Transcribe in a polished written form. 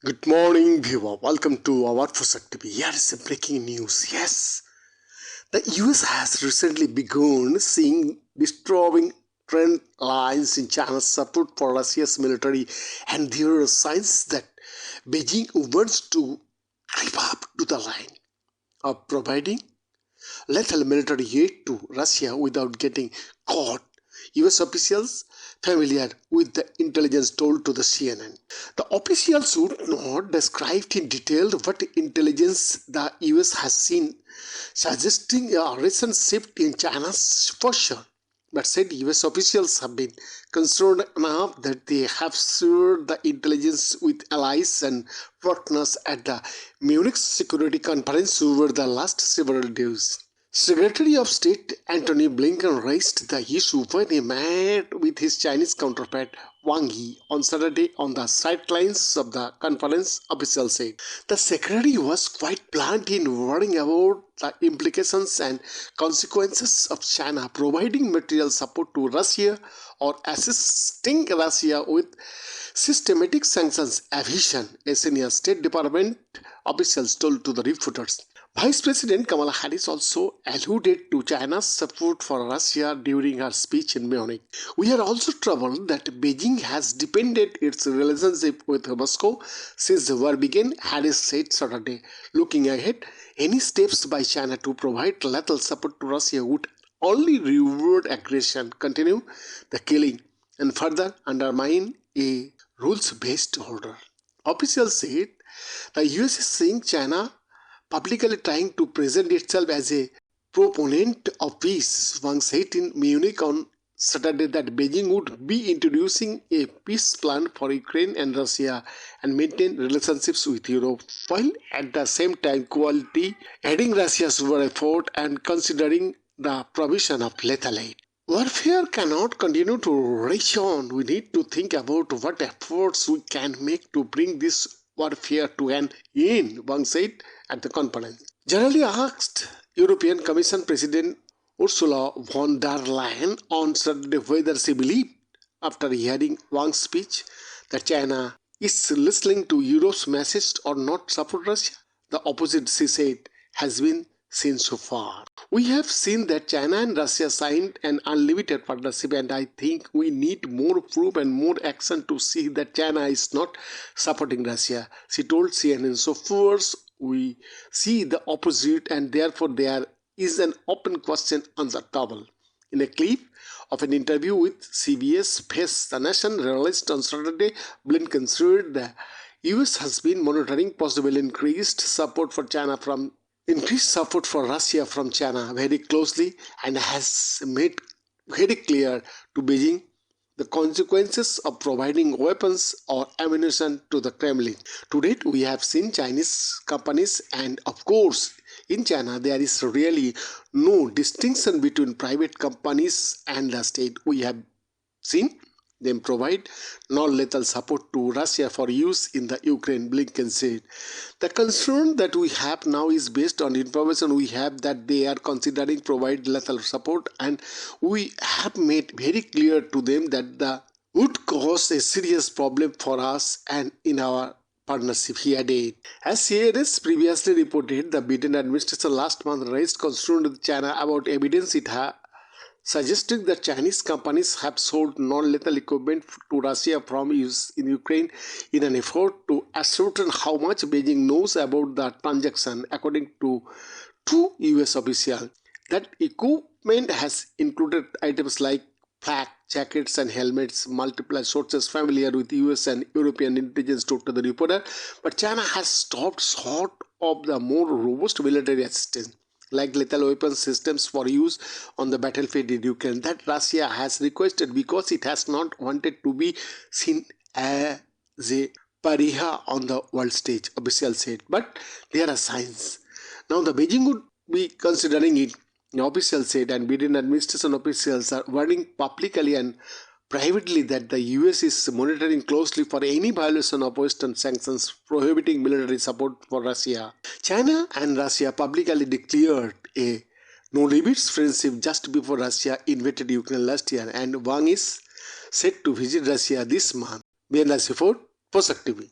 Good morning, viewer. Welcome to our Fusak TV. Here is some breaking news. Yes, the US has recently begun seeing disturbing trend lines in China's support for Russia's military, and there are signs that Beijing wants to creep up to the line of providing lethal military aid to Russia without getting caught. US officials familiar with the intelligence told to the CNN. The officials would not describe in detail what intelligence the US has seen, suggesting a recent shift in China's posture, but said US officials have been concerned enough that they have shared the intelligence with allies and partners at the Munich Security Conference over the last several days. Secretary of State Antony Blinken raised the issue when he met with his Chinese counterpart Wang Yi on Saturday on the sidelines of the conference, officials said. The secretary was quite blunt in worrying about the implications and consequences of China providing material support to Russia or assisting Russia with systematic sanctions evasion, a senior State Department officials told to the reporters. Vice President Kamala Harris also alluded to China's support for Russia during her speech in Munich. We are also troubled that Beijing has deepened its relationship with Moscow since the war began, Harris said Saturday. Looking ahead, any steps by China to provide lethal support to Russia would only reward aggression, continue the killing, and further undermine a rules-based order. Officials said the US is seeing China publicly trying to present itself as a proponent of peace. Wang said in Munich on Saturday that Beijing would be introducing a peace plan for Ukraine and Russia and maintain relationships with Europe, while at the same time quality adding Russia's war effort and considering the provision of lethal aid. Warfare cannot continue to rage on. We need to think about what efforts we can make to bring this warfare to an end, Wang said at the conference. Generally asked European Commission President Ursula von der Leyen on Saturday whether she believed, after hearing Wang's speech, that China is listening to Europe's message or not support Russia. The opposite, she said, has been seen so far. We have seen that China and Russia signed an unlimited partnership, and I think we need more proof and more action to see that China is not supporting Russia, she told CNN. So first we see the opposite, and therefore there is an open question on the table. In a clip of an interview with CBS Face the Nation released on Saturday, Blinken said the US has been monitoring possible increased support for Russia from China very closely and has made very clear to Beijing the consequences of providing weapons or ammunition to the Kremlin. To date, we have seen Chinese companies, and of course, in China, there is really no distinction between private companies and the state. We have seen them provide non-lethal support to Russia for use in the Ukraine, Blinken said. The concern that we have now is based on information we have that they are considering provide lethal support, and we have made very clear to them that that would cause a serious problem for us and in our partnership, he added. As CNS previously reported, the Biden administration last month raised concern with China about evidence it had suggesting that Chinese companies have sold non-lethal equipment to Russia from use in Ukraine in an effort to ascertain how much Beijing knows about the transaction, according to two US officials. That equipment has included items like flak jackets and helmets. Multiple sources familiar with US and European intelligence told to the reporter, but China has stopped short of the more robust military assistance, like lethal weapon systems for use on the battlefield in Ukraine, that Russia has requested because it has not wanted to be seen as a pariah on the world stage, officials said. But there are signs. Now the Beijing would be considering it, the officials said, and Biden administration officials are warning publicly and privately that the US is monitoring closely for any violation of Western sanctions prohibiting military support for Russia. China and Russia publicly declared a no-limits friendship just before Russia invaded Ukraine last year, and Wang is set to visit Russia this month. BNS report, Fusak TV.